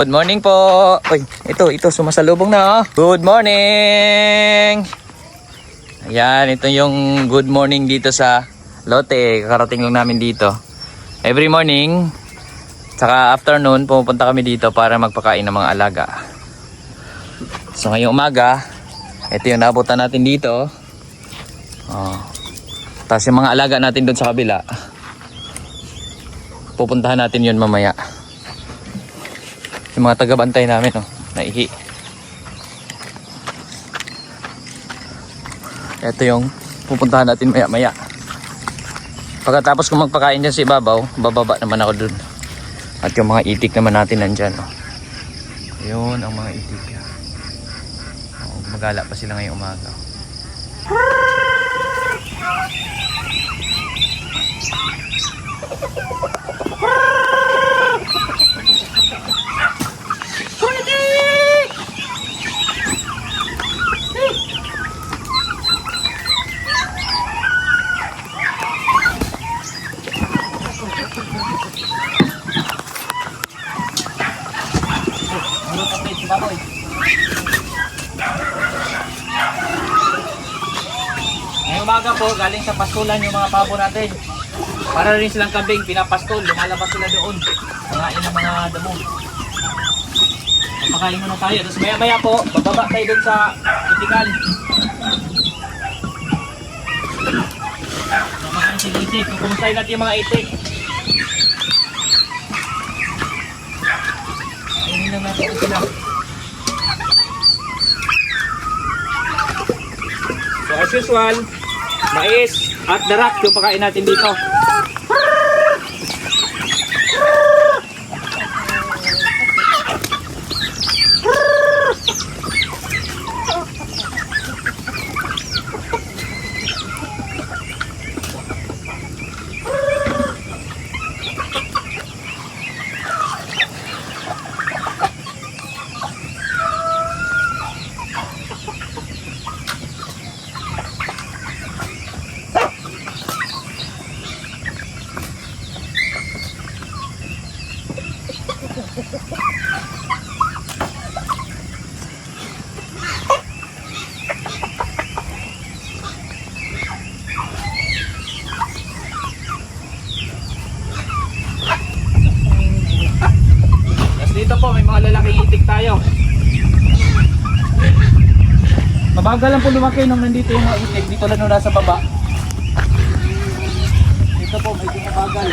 Good morning po. Uy, ito sumasalubong na. Good morning. Ayan, ito yung good morning dito sa Lote. Kakarating lang namin dito. Every morning, saka afternoon, pumupunta kami dito para magpakain ng mga alaga. So ngayong umaga, ito yung naabutan natin dito. Tapos yung mga alaga natin doon sa kabila, pupuntahan natin yun mamaya. Yung mga taga-bantay namin, naihi. Ito yung pupuntahan natin maya-maya. Pagkatapos kung magpakain dyan sa ibabaw, bababa naman ako dun. At yung mga itik naman natin nandyan. Yun ang mga itik. Magala pa sila ngayong umaga. Ngayong umaga po, galing sa pastulan yung mga pabo natin. Para rin silang kambing, pinapastol, lumalabas sila doon. Pangain ng mga damo. Papakain muna tayo. Tapos maya maya po, bababa tayo doon sa itikan. Namakain si itik. Kukumustahin natin yung mga itik. Ayun lang natin sila. So as usual, mais at darak yung pakain natin dito. Dito po may mga lalaking itik tayo. Mabagal lang po lumaki nung nandito yung mga itik. Dito lang nung nasa baba. Dito po medyo mabagal.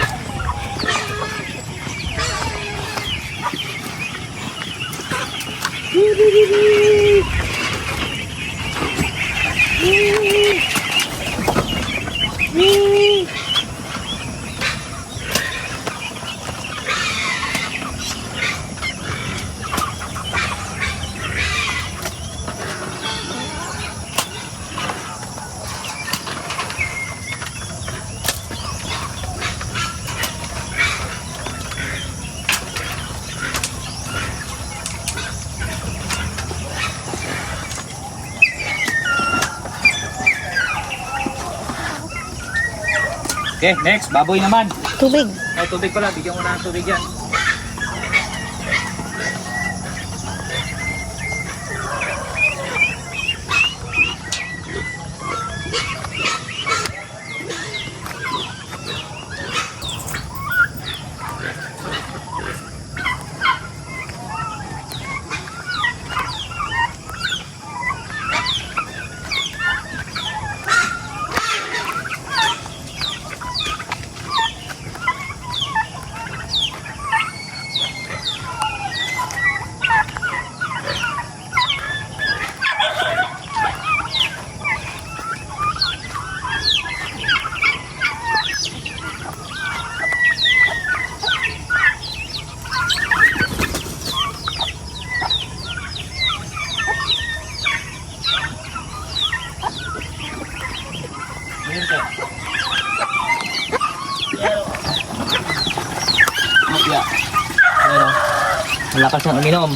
Okay, next, baboy naman. Tubig. Ay, tubig pala, bigyan mo na ng tubig yan. Malakas ang uminom.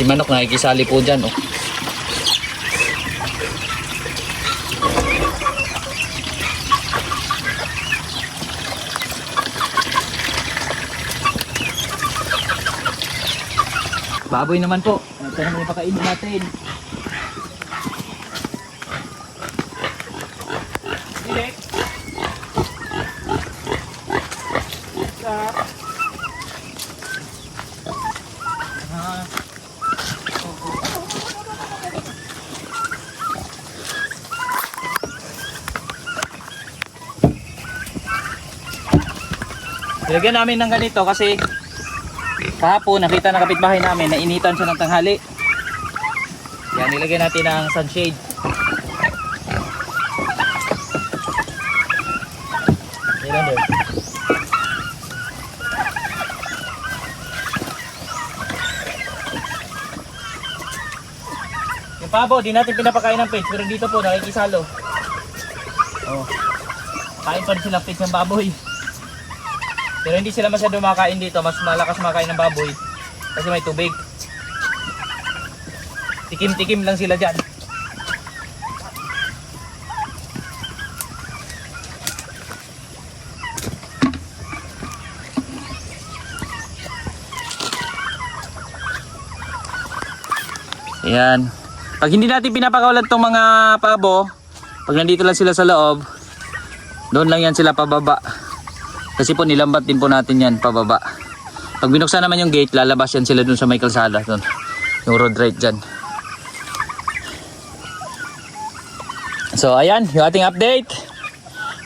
manok nakikisali po dyan. Oh. Baboy naman po. Ito naman yung pakainin natin. Dilek. Ilagyan namin ng ganito kasi kahapon nakita ng kapitbahay namin na initan siya ng tanghali. Yan, nilagyan natin ng sunshade. Ilan doon? Yung pabo, di natin pinapakain ng page, pero dito po nakikisalo. Oh. Kain pa rin silang page ng baboy. Pero hindi sila masyado makain dito, mas malakas makain ng baboy kasi may tubig. Tikim-tikim lang sila dyan. Ayan. Pag hindi natin pinapakawalan tong mga pabo, pag nandito lang sila sa loob, doon lang yan sila pababa. Kasi po nilambat din po natin yan pababa. Pag binuksan naman yung gate, lalabas yan sila dun sa may kalsada. Dun. Yung road right dyan. So ayan, yung ating update.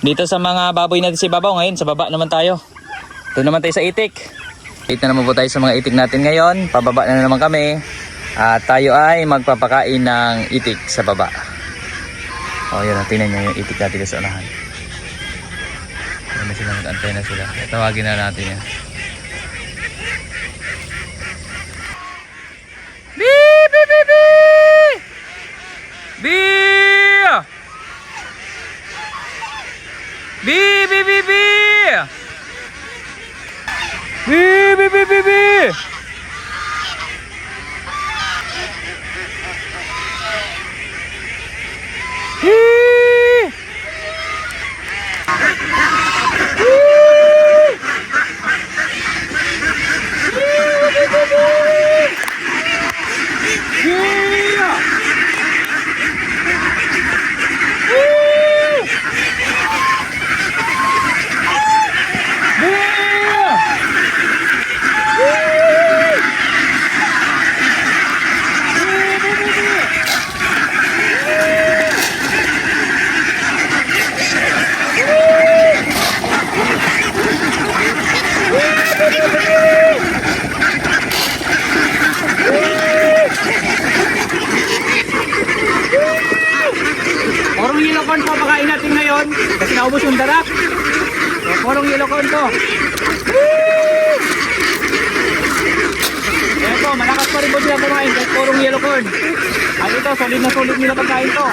Dito sa mga baboy natin sa ibabaw. Ngayon sa baba naman tayo. Doon naman tayo sa itik. Dito naman po tayo sa mga itik natin ngayon. Pababa na naman kami. At tayo ay magpapakain ng itik sa baba. O yun, tingnan nyo yung itik natin sa unahan. Ano sila, mag-antay na sila. Tawagin na natin yan. Bee! Bee! Bee! Bee! Bee! Bee! Bee! Bee! Bee! Bee! Bee! Bee! Bee! Bee! Porong yellow corn po pakain natin ngayon kasi naubos yung darak. So, porong yellow corn to. Ayan po, malakas pa rin po sila kumain kasi porong yellow corn. At ito, solid na solid nila pagkain to.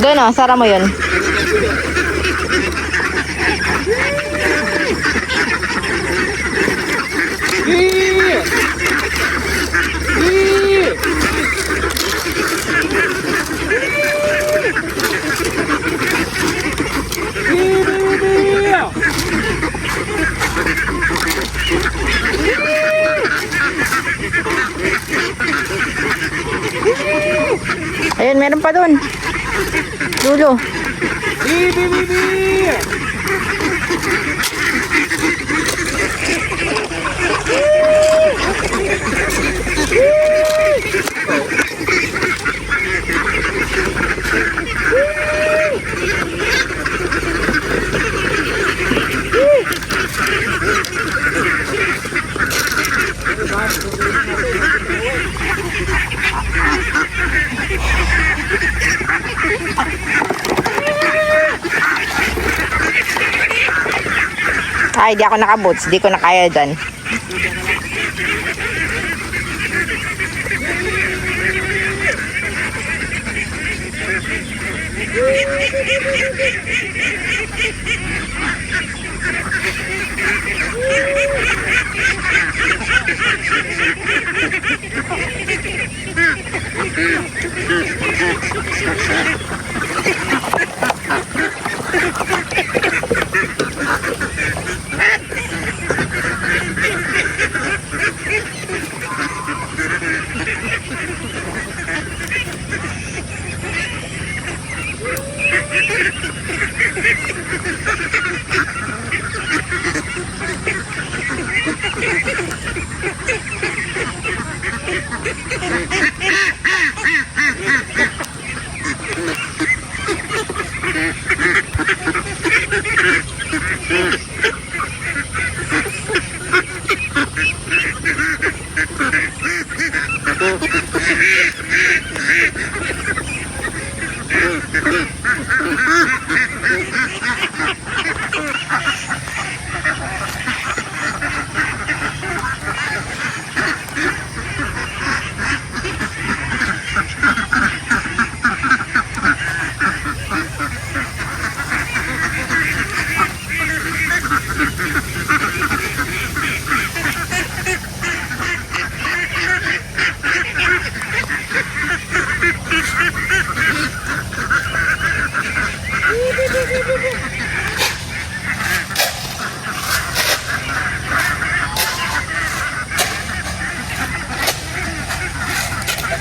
Doon o, sara mo yun. Ayun, meron pa doon. Dulo. Ay, di ako nakaboots. Di ko na kaya dyan.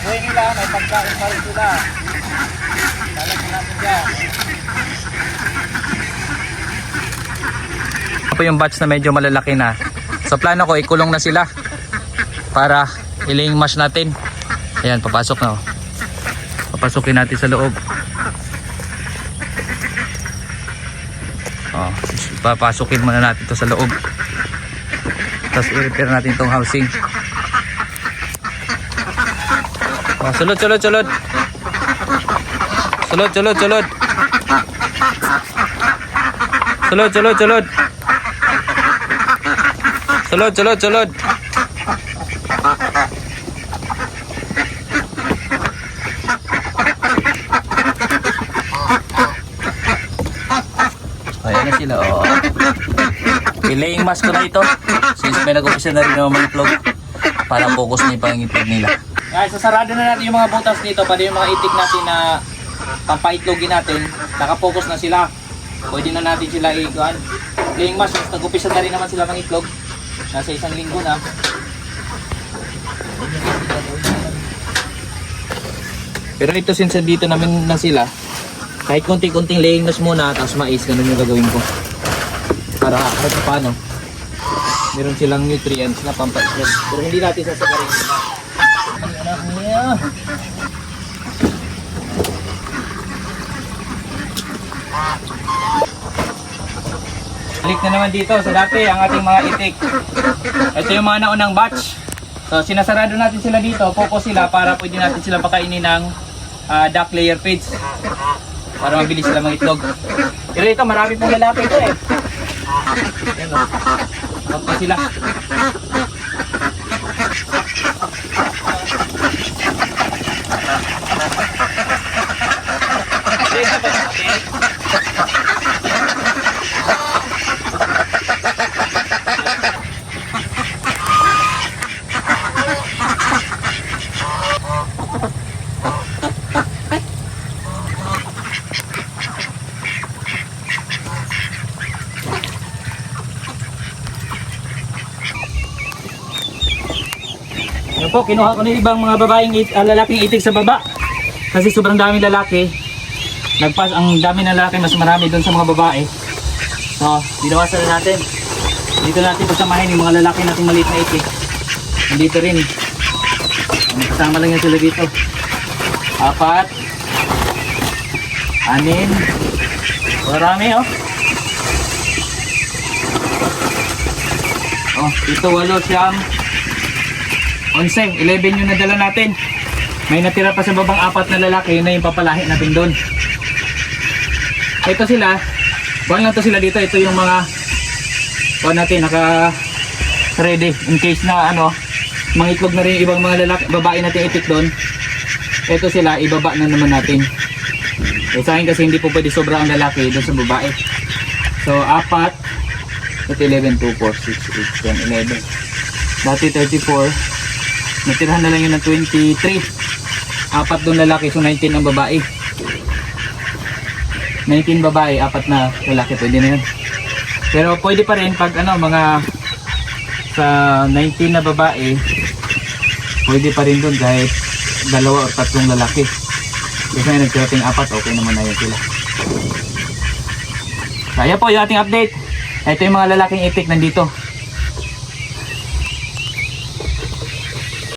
Buhay nila, may pagkain pa rin sila. Talagyan natin dyan. Ito po yung batch na medyo malalaki na. So plano ko, ikulong na sila para iling mash natin. Ayan, papasok na. Papasukin natin sa loob. Oh, papasukin muna natin to sa loob. Tapos i-repair natin tong housing. Oh, sulod, sulod, sulod. Sulod, sulod, sulod. Sulod, sulod, sulod. Sulod, sulod, sulod. Ayan na sila, oh. Ilaying mask ko na ito. Since may nag-upisa na rin naman itlog para focus na yung pangitlog nila. Guys, sasarado na natin yung mga butas dito para yung mga itik natin na pampaitlogin natin. Nakapokus na sila. Pwede na natin sila ikuan. Laying mask, nag-upisa na rin naman sila mga itlog. Nasa 1 linggo na. Pero ito since dito namin na sila, kahit konting-konting laying mask muna, tapos mais, ganun yung gagawin ko. Para kahit paano, meron silang nutrients na pampaitlog. Pero hindi natin sasakarin sila. Anak niya. Balik na naman dito sa dati ang ating mga itik. Ito yung mga naunang batch. So sinasarado natin sila dito, focus sila para pwede natin sila pakainin ng duck layer feeds. Para mabilis sila mangitlog. Pero ito marami pong lalaki ito eh. Ayan o. Huwag pa sila. Yan po, kinuha ko na ibang mga babaeng lalaking itik sa baba. Kasi sobrang daming lalaki. Ang dami ng lalaki, mas marami doon sa mga babae. So, binawasan na natin. Dito natin pasamahin yung mga lalaki nating maliit na itik. Nandito rin. Kasama lang yan sila dito. 4, 6. Marami oh. Oh, ito 8, 9. 11 yung nadala natin. May natira pa sa babang 4 na lalaki, yun na yung papalahi natin doon. Ito sila, buwan lang to sila dito. Ito yung mga natin, naka ready in case na ano, mga itlog na rin yung ibang mga lalaki, babae natin itik doon. Ito sila, ibaba na naman natin. Eh, sa akin kasi hindi po pwede sobra ang lalaki doon sa babae. So, 4, ito 11, 2, 4, 6, 8, 10, 11. Dati 34, natirahan na lang yun ng 23. 4 doon lalaki, so 19 ang babae. 19 babae, 4 na lalaki, pwede na yun. Pero pwede pa rin pag ano, mga sa 19 na babae, pwede pa rin doon kahit 2 o 3 lalaki. Kasi nga nagkirating 4, okay naman na yun sila. So, ayan po yung ating update. Ito yung mga lalaking itik nandito.